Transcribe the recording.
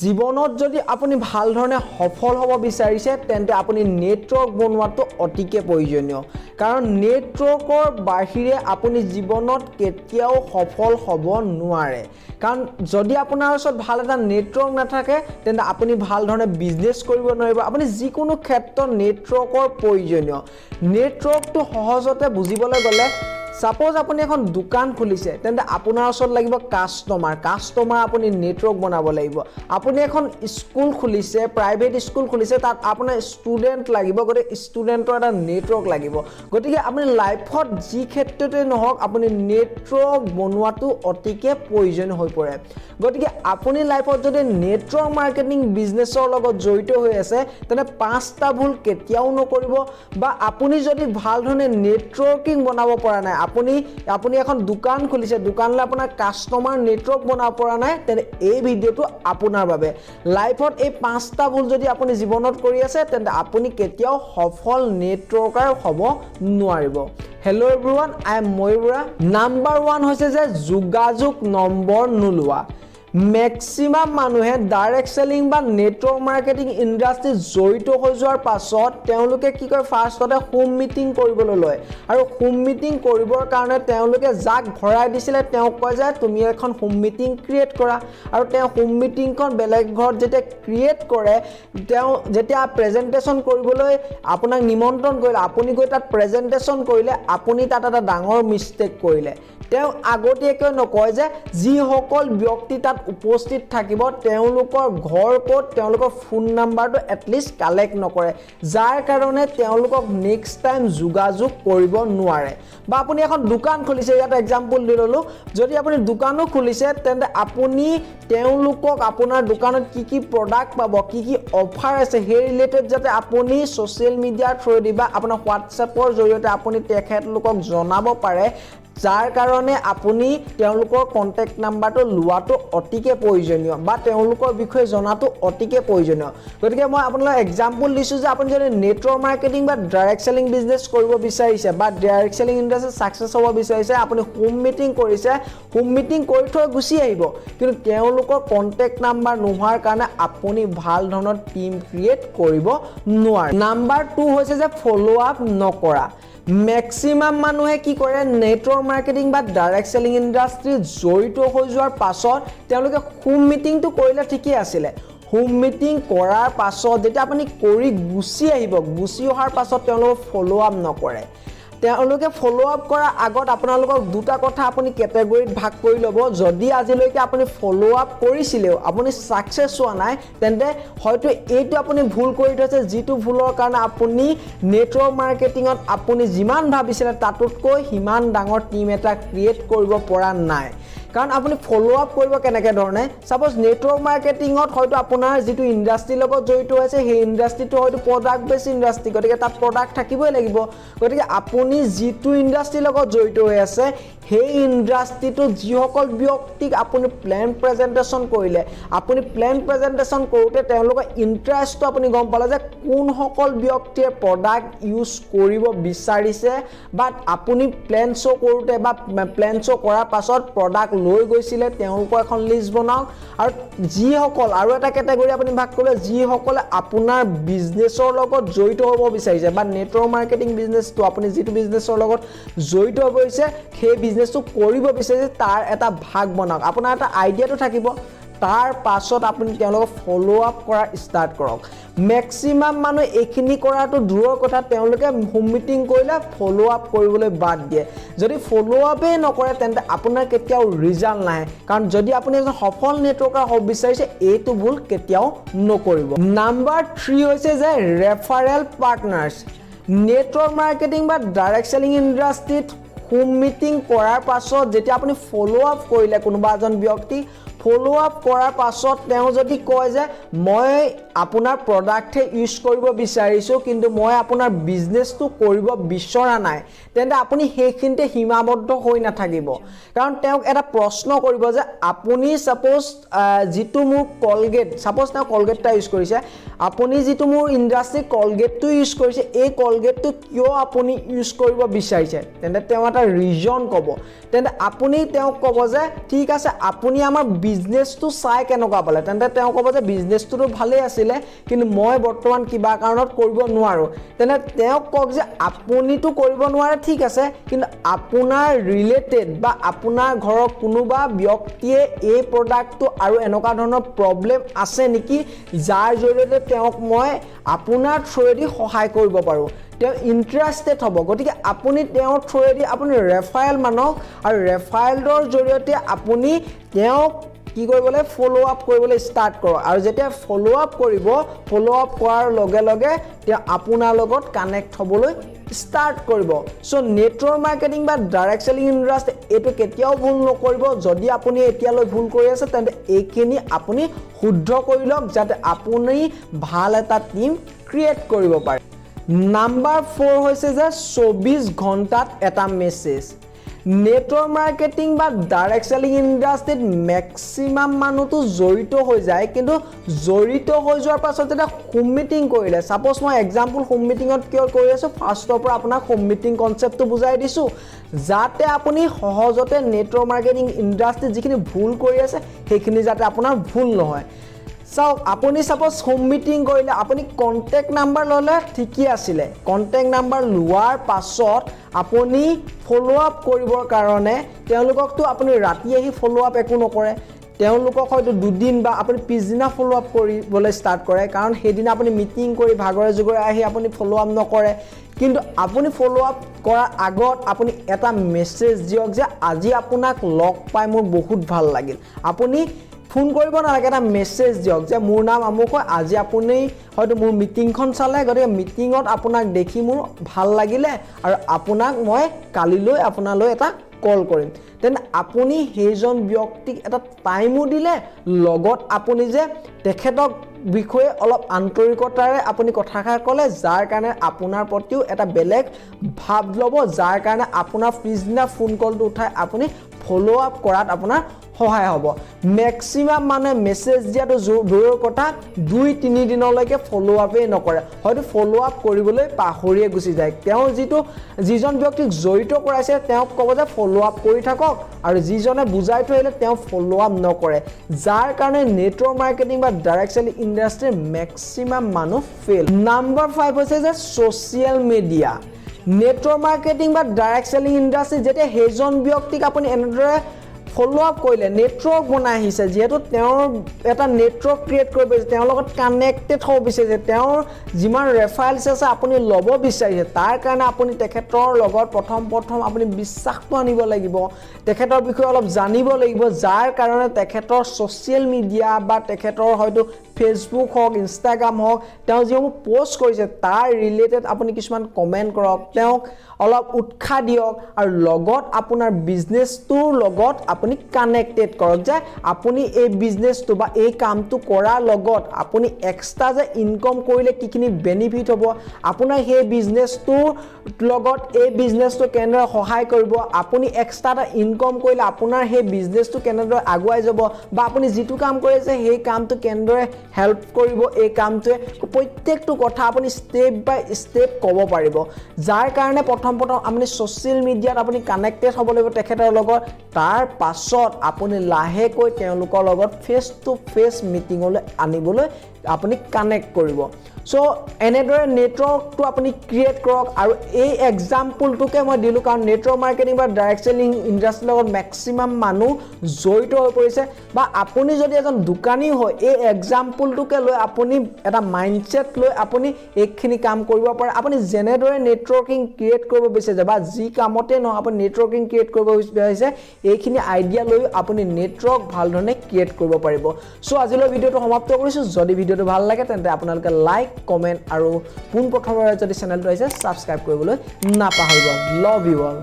জীৱনত যদি আপুনি ভাল ধৰণে সফল হ'ব বিচাৰিছে তেন্তে আপুনি নেটৱৰ্ক বনোৱাটো অতিকে প্ৰয়োজনীয় কাৰণ নেটৱৰ্কৰ বাহিৰে আপুনি জীৱনত কেতিয়াও সফল হ'ব নোৱাৰে কাৰণ যদি আপোনাৰ ওচৰত ভাল এটা নেটৱৰ্ক নাথাকে তেন্তে আপুনি ভাল ধৰণে বিজনেছ কৰিব নোৱাৰিব আপুনি যিকোনো ক্ষেত্ৰত নেটৱৰ্কৰ প্ৰয়োজনীয় নেটৱৰ্কটো সহজতে বুজিবলৈ গ'লে Suppose আপুনি এখন দোকান খুলিছে তেন্তে আপোনাৰ ওচৰত লাগিব কাস্টমাৰ আপুনি নেটৱৰ্ক বনাব লাগিব আপুনি এখন স্কুল খুলিছে প্ৰাইভেট স্কুল খুলিছে তাত আপোনাৰ ষ্টুডেন্ট লাগিব গতে ষ্টুডেন্টৰ এটা নেটৱৰ্ক লাগিব গতিকে আপুনি লাইফত যি ক্ষেত্ৰতে নহওক আপুনি নেটৱৰ্ক বনোৱাটো অতিকে প্ৰয়োজনীয় হৈ পৰে গতিকে আপুনি লাইফত যদি নেটৱৰ্ক মাৰ্কেটিং বিজনেছৰ লগত জড়িত হৈ আছে তেনে পাঁচটা ভুল কেতিয়াও নকৰিব বা আপুনি যদি ভাল ধৰণে নেটৱৰ্কিং বনাব পৰা নাই আপুনি এখন দোকান খুলিছে দোকানলৈ আপোনাৰ কাস্টমাৰ নেটৱৰ্ক বনাব পৰা নাই তেনে এই ভিডিওটো আপোনাৰ বাবে লাইফত এই পাঁচটা ভুল যদি আপুনি জীৱনত কৰি আছে তেন্তে আপুনি কেতিয়াও সফল নেটৱৰ্কাৰ হ'ব নোৱাৰিব Hello everyone I am Moyura number 1 হৈছে যে যোগাযোগ নম্বৰ নোলোৱা Maximum মানুহে ডাইৰেক্ট সেলিং বা নেটৱৰ্ক মাৰ্কেটিং ইন্ডাস্ট্ৰি জড়িত হৈ যোৱাৰ পাছত তেওঁলোকে কি কয় ফাৰ্ষ্টতে হোম মিটিং কৰিবলৈ লয় আৰু হোম মিটিং কৰিবৰ কাৰণে তেওঁলোকে যাক ভৰাই দিছিলে তেওঁ কয় যে তুমি এখন হোম মিটিং ক্ৰিয়েট কৰা আৰু তেওঁ হোম মিটিংখন বেলেগ ঘৰত যেতিয়া ক্ৰিয়েট কৰে তেওঁ যেতিয়া প্ৰেজেন্টেচন কৰিবলৈ আপোনাক নিমন্ত্ৰণ কৰিলে আপুনি গৈ তাত প্ৰেজেন্টেচন কৰিলে আপুনি তাত এটা ডাঙৰ মিস্টেক কৰিলে তেওঁ আগতীয়াকৈ নকয় যে যি সকল ব্যক্তি তাত উপস্থিত থাকিব তেওঁলোকৰ ঘৰ ক'ত তেওঁলোকৰ ফোন নাম্বাৰটো এটলিষ্ট কালেক্ট নকৰে যাৰ কাৰণে তেওঁলোকক নেক্সট টাইম যোগাযোগ কৰিব নোৱাৰে বা আপুনি এখন দোকান খুলিছে ইয়াত এক্সাম্পল দি ললো যদি আপুনি দোকানো খুলিছে তেন্তে আপুনি তেওঁলোকক আপোনাৰ দোকানত কি প্ৰডাক্ট পাব কি অফাৰ আছে হে ৰিলেটেড যাতে আপুনি সোশ্যাল মিডিয়াৰ থ্ৰুদি বা আপোনাৰ হোৱাটছএপৰ জৰিয়তে আপুনি তেখেতলোকক জনাব পাৰে যাৰ কাৰণে আপুনি তেওঁলোকৰ কন্টাক্ট নাম্বাৰটো লোৱাটো অতিকে প্ৰয়োজনীয় বা তেওঁলোকৰ বিষয়ে জনাটো অতিকে প্ৰয়োজনীয় গতিকে মই আপোনাক এক্সাম্পল দিছো যে আপুনি যদি নেটৱৰ্ক মাৰ্কেটিং বা ডাইৰেক্ট সেলিং বিজনেছ কৰিব বিচাৰিছে বা ডাইৰেক্ট সেলিং ইণ্ডাষ্ট্ৰি সাকসেছ হ'ব বিচাৰিছে আপুনি হোম মিটিং কৰিছে হোম মিটিং কৰি থৈ গুচি আহিব কিন্তু তেওঁলোকৰ কন্টাক্ট নাম্বাৰ নোহোৱাৰ কাৰণে আপুনি ভাল ধৰণৰ টিম ক্ৰিয়েট কৰিব নোৱাৰে নাম্বাৰ 2 হৈছে যে ফলো আপ নকৰা Maximum মানুহে কি কৰে নেটৱৰ্ক মাৰ্কেটিং বা ডাইৰেক্ট সেলিং ইন্ডাস্ট্ৰি জড়িত হৈ যোৱাৰ পাছত তেওঁলোকে হোম মিটিংটো কৰিলে ঠিকই আছিল হোম মিটিং কৰাৰ পাছত যেতিয়া আপুনি কৰি গুচি আহিব গুচি অহাৰ পাছত তেওঁলোকে ফলো আপ নকৰে তেওঁলোকে ফলো আপ কৰাৰ আগত আপোনালোকক দুটা কথা আপুনি ক্যাটাগৰীত ভাগ কৰি ল'ব যদি আজিলৈকে আপুনি ফলো আপ কৰিছিলেও আপুনি সাকসেছ হোৱা নাই তেন্তে হয়তো এইটো আপুনি ভুল কৰি থৈছে যিটো ভুলৰ কাৰণে আপুনি নেটৱৰ্ক মাৰ্কেটিংত আপুনি যিমান ভাবিছিল তাতকৈ হিমান ডাঙৰ টিম এটা ক্ৰিয়েট কৰিব পৰা নাই কাৰণ আপুনি ফলো আপ কৰিব কেনেকে ধৰণে সাপোজ নেটৱৰ্ক মাৰ্কেটিংত হয়তো আপোনাৰ যেটো ইন্ডাস্ট্ৰি লগত জড়িত আছে সেই ইন্ডাস্ট্ৰিটো হয়তো প্ৰডাক্ট বেছ ইন্ডাস্ট্ৰি গতিকে তাত প্ৰডাক্ট থাকিবই লাগিব গতিকে আপুনি যেটো ইন্ডাস্ট্ৰি লগত জড়িত হৈ আছে সেই ইন্ডাস্ট্ৰিটো যিসকল ব্যক্তিক আপুনি প্ল্যান প্ৰেজেন্টেচন কৰিলে আপুনি প্ল্যান প্ৰেজেন্টেচন কৰোতে তেওঁলোকৰ ইন্টাৰেষ্টটো আপুনি গম পালে যে কোন সকল ব্যক্তিয়ে প্ৰডাক্ট ইউজ কৰিব বিচাৰিছে বাট আপুনি প্ল্যান শো কৰোতে বা প্ল্যান শো কৰাৰ পাছত প্ৰডাক্ট লৈ গৈছিলে তেওঁলোকৰ এখন লিষ্ট বনাওক আৰু যি সকল আৰু এটা ক্যাটাগৰী আপুনি ভাগ কৰিলে যি সকল আপোনাৰ বিজনেছৰ লগত জড়িত হ'ব বিচাৰিছে বা নেটৱৰ্ক মাৰ্কেটিং বিজনেছটো আপুনি যেটো বিজনেছৰ লগত জড়িত হৈছে সেই বিজনেছটো কৰিব বিচাৰিছে তাৰ এটা ভাগ বনাওক আপোনাৰ এটা আইডিয়াটো থাকিব তাৰ পাছত আপুনি তেওঁলোকক ফলো আপ কৰা ষ্টাৰ্ট কৰক ম্যাক্সিমাম মানুহ এখিনি কৰাটো দূৰৰ কথা তেওঁলোকে হোম মিটিং কৰিলে ফলো আপ কৰিবলৈ বাদ দিয়ে যদি ফলো আপে নকৰে তেন্তে আপোনাৰ কেতিয়াও ৰিজাল্ট নাই কাৰণ যদি আপুনি এজন সফল নেটৱৰ্কাৰ হ'ব বিচাৰিছে এইটো ভুল কেতিয়াও নকৰিব নাম্বাৰ 3 হৈছে যে ৰেফাৰেল পাৰ্টনাৰ্ছ নেটৱৰ্ক মাৰ্কেটিং বা ডাইৰেক্ট সেলিং ইণ্ডাস্ট্ৰিত হোম মিটিং কৰাৰ পাছত যেতিয়া আপুনি ফলো আপ কৰিলে কোনোবা এজন ব্যক্তি ফলো আপ কৰাৰ পাছত তেওঁ যদি কয় যে মই আপোনাৰ প্ৰডাক্টহে ইউজ কৰিব বিচাৰিছোঁ কিন্তু মই আপোনাৰ বিজনেছটো কৰিব বিচৰা নাই তেন্তে আপুনি সেইখিনিতে সীমাবদ্ধ হৈ নাথাকিব কাৰণ তেওঁক এটা প্ৰশ্ন কৰিব যে আপুনি সাপোজ যিটো মোৰ কলগেট সাপোজ তেওঁ কলগেটটা ইউজ কৰিছে আপুনি যিটো মোৰ ইণ্ডাষ্ট্ৰি কলগেটটো ইউজ কৰিছে এই কলগেটটো কিয় আপুনি ইউজ কৰিব বিচাৰিছে তেন্তে তেওঁ এটা ৰিজন ক'ব তেন্তে আপুনি তেওঁক ক'ব যে ঠিক আছে আপুনি আমাৰ বিজনেছটো চাই কেনেকুৱা পালে তেন্তে তেওঁ ক'ব যে বিজনেছটো ভালেই আছিলে কিন্তু মই বৰ্তমান কিবা কাৰণত কৰিব নোৱাৰো তেন্তে তেওঁক কওক যে আপুনিটো কৰিব নোৱাৰে ঠিক আছে কিন্তু আপোনাৰ ৰিলেটেড বা আপোনাৰ ঘৰৰ কোনোবা ব্যক্তিয়ে এই প্ৰডাক্টটো আৰু এনেকুৱা ধৰণৰ প্ৰবলেম আছে নেকি যাৰ জৰিয়তে তেওঁক মই আপোনাৰ থ্ৰুৱেদি সহায় কৰিব পাৰো তেওঁ ইন্টাৰেষ্টেড হ'ব গতিকে আপুনি তেওঁৰ থ্ৰুৱেদি আপুনি ৰেফাৰেল মানুহক আৰু ৰেফাৰেলৰ জৰিয়তে আপুনি তেওঁক কি কৰিবলৈ ফলো আপ কৰিবলৈ ষ্টাৰ্ট কৰক আৰু যেতিয়া ফলো আপ কৰিব ফলো আপ কৰাৰ লগে লগে তেওঁ আপোনাৰ লগত কানেক্ট হ'বলৈ ষ্টাৰ্ট কৰিব সো নেটৱৰ্ক মাৰ্কেটিং বা ডাইৰেক্ট সেলিং ইণ্ডাষ্ট্ৰি এটো কেতিয়াও ভুল নকৰিব যদি আপুনি এতিয়ালৈ ভুল কৰি আছে তেন্তে এইখিনি আপুনি শুদ্ধ কৰি লওক যাতে আপুনি ভাল এটা টিম ক্ৰিয়েট কৰিব পাৰে নাম্বাৰ 4 হৈছে যে 24 ঘণ্টাত এটা মেছেজ নেটৱৰ্ক মাৰ্কেটিং বা ডাইৰেক্ট সেলিং ইণ্ডাষ্ট্ৰিত ম্যাক্সিমাম মানুহটো জড়িত হৈ যায় কিন্তু জড়িত হৈ যোৱাৰ পাছত এটা হোম মিটিং কৰিলে সাপোজ মই এক্সাম্পল হোম মিটিংত কিয় কৰি আছো ফাৰ্ষ্টৰ পৰা আপোনাক হোম মিটিং কনসেপ্টটো বুজাই দিছো যাতে আপুনি সহজতে নেটৱৰ্ক মাৰ্কেটিং ইণ্ডাষ্ট্ৰিত যিখিনি ভুল কৰি আছে সেইখিনি যাতে আপোনাৰ ভুল নহয় চাওক আপুনি সাপোজ হোম মিটিং কৰিলে আপুনি কন্টেক্ট নাম্বাৰ ললে ঠিকই আছিল কন্টেক্ট নাম্বাৰ লোৱাৰ পাছত আপুনি ফলো আপ কৰিবৰ কাৰণে তেওঁলোককটো আপুনি ৰাতি আহি ফলো আপ একো নকৰে তেওঁলোকক হয়তো দুদিন বা আপুনি পিছদিনা ফলো আপ কৰিবলৈ ষ্টাৰ্ট কৰে কাৰণ সেইদিনা আপুনি মিটিং কৰি ভাগৰে জুগৰে আহি আপুনি ফলো আপ নকৰে কিন্তু আপুনি ফলো আপ কৰাৰ আগত আপুনি এটা মেছেজ দিয়ক যে আজি আপোনাক লগ পাই মোৰ বহুত ভাল লাগিল আপুনি ফোন কৰিব নালাগে এটা মেছেজ দিয়ক যে মোৰ নাম আমুক আজি আপুনি হয়তো মোৰ মিটিংখন চালে গতিকে মিটিংত আপোনাক দেখি মোৰ ভাল লাগিলে আৰু আপোনাক মই কালিলৈ আপোনালৈ এটা কল কৰিম তেন আপুনি হেজন ব্যক্তিক এটা টাইমো দিলে লগত আপুনি যে তেখেতক বিষয়ে অলপ আন্তৰিকতাৰে আপুনি কথাষাৰ ক'লে যাৰ কাৰণে আপোনাৰ প্ৰতিও এটা বেলেগ ভাব ল'ব যাৰ কাৰণে আপোনাৰ পিছদিনা ফোন কলটো উঠাই আপুনি ফলো আপ কৰাত আপোনাৰ সহায় হ'ব ম্যাক্সিমাম মানে মেছেজ দিয়াটো দূৰৰ কথা 2-3 দিনলৈকে ফলো আপে নকৰে হয়তো ফলো আপ কৰিবলৈ পাহৰিয়ে গুচি যায় তেওঁ যিজন ব্যক্তিক জড়িত কৰাইছে তেওঁক ক'ব যে ফলো আপ কৰি থাকক আৰু যিজনে বুজাই থৈলে তেওঁ ফলো আপ নকৰে যাৰ কাৰণে নেটৱৰ্ক মাৰ্কেটিং বা ডাইৰেক্ট সেলিং ইণ্ডাষ্ট্ৰিৰ ম্যাক্সিমাম মানুহ ফেল নাম্বাৰ 5 হৈছে যে সোশ্যাল মিডিয়া নেটৱৰ্ক মাৰ্কেটিং বা ডাইৰেক্ট সেলিং ইণ্ডাষ্ট্ৰি যেতিয়া হেজন ব্যক্তিক আপুনি এনেদৰে ফলো আপ কৰিলে নেটৱৰ্ক বনাই আহিছে যেহেতু তেওঁৰ এটা নেটৱৰ্ক ক্ৰিয়েট কৰিব বিচাৰিছে তেওঁৰ লগত কানেক্টেড হ'ব বিচাৰিছে তেওঁৰ যিমান ৰেফাৰেলছ আছে আপুনি ল'ব বিচাৰিছে তাৰ কাৰণে আপুনি তেখেতৰ লগত প্ৰথম আপুনি বিশ্বাসটো আনিব লাগিব তেখেতৰ বিষয়ে অলপ জানিব লাগিব যাৰ কাৰণে তেখেতৰ সোশ্যাল মিডিয়া বা তেখেতৰ হয়তো ফেসবুক হওক ইনষ্টাগ্ৰাম হওক তেওঁ যিসমূহ পোষ্ট কৰিছে তাৰ ৰিলেটেড আপুনি কিছুমান কমেন্ট কৰক তেওঁক অলপ উৎসাহ দিয়ক আৰু লগত আপোনাৰ বিজনেছটোৰ লগত আপুনি কানেক্টেড কৰক যে আপুনি এই বিজনেছটো বা এই কামটো কৰাৰ লগত আপুনি এক্সট্ৰা যে ইনকাম কৰিলে কিখিনি বেনিফিট হ'ব আপোনাৰ সেই বিজনেছটোৰ লগত এই বিজনেছটো কেনেদৰে সহায় কৰিব আপুনি এক্সট্ৰা এটা ইনকাম কৰিলে আপোনাৰ সেই বিজনেছটো কেনেদৰে আগুৱাই যাব বা আপুনি যিটো কাম কৰিছে সেই কামটো কেনেদৰে হেল্প কৰিব এই কামটোৱে প্ৰত্যেকটো কথা আপুনি ষ্টেপ বাই ষ্টেপ ক'ব পাৰিব যাৰ কাৰণে প্ৰথম আপুনি সোশ্যাল মিডিয়াত আপুনি কানেক্টেড হ'ব লাগিব তেখেতৰ লগত তাৰ পাছত আপুনি লাহেকৈ তেওঁলোকৰ লগত ফেস টু ফেস মিটিংলৈ আনিবলৈ আপুনি কানেক্ট কৰিব সো এনেদৰে নেটৱৰ্কটো আপুনি ক্ৰিয়েট কৰক আৰু এই এক্সাম্পলটোকে মই দিলো কাৰণ নেটৱৰ্ক মাৰ্কেটিং বা ডাইৰেক্ট সেলিং ইণ্ডাষ্ট্ৰিৰ লগত ম্যাক্সিমাম মানুহ জড়িত হৈ পৰিছে বা আপুনি যদি এজন দোকানী হয় এই এক্সাম্পলটোকে লৈ আপুনি এটা মাইন্ডসেট লৈ আপুনি এইখিনি কাম কৰিব পাৰে আপুনি জেনেদৰে নেটৱৰ্কিং ক্ৰিয়েট কৰিব বিচাৰিছে বা যি কামতে নহয় আপুনি নেটৱৰ্কিং ক্ৰিয়েট কৰিব বিচাৰিছে এইখিনি আইডিয়া লৈ আপুনি নেটৱৰ্ক ভালধৰণে ক্ৰিয়েট কৰিব পাৰিব সো আজিলৈ ভিডিওটো সমাপ্ত কৰিছো যদি ভিডিওটো ভাল লাগে তেন্তে আপোনালোকে লাইক কমেন্ট আৰু পোন প্ৰথমবাৰ যদি চেনেলটো আহিছে সাবস্ক্ৰাইব কৰিবলৈ নাপাহৰিব লাভ ইউ অল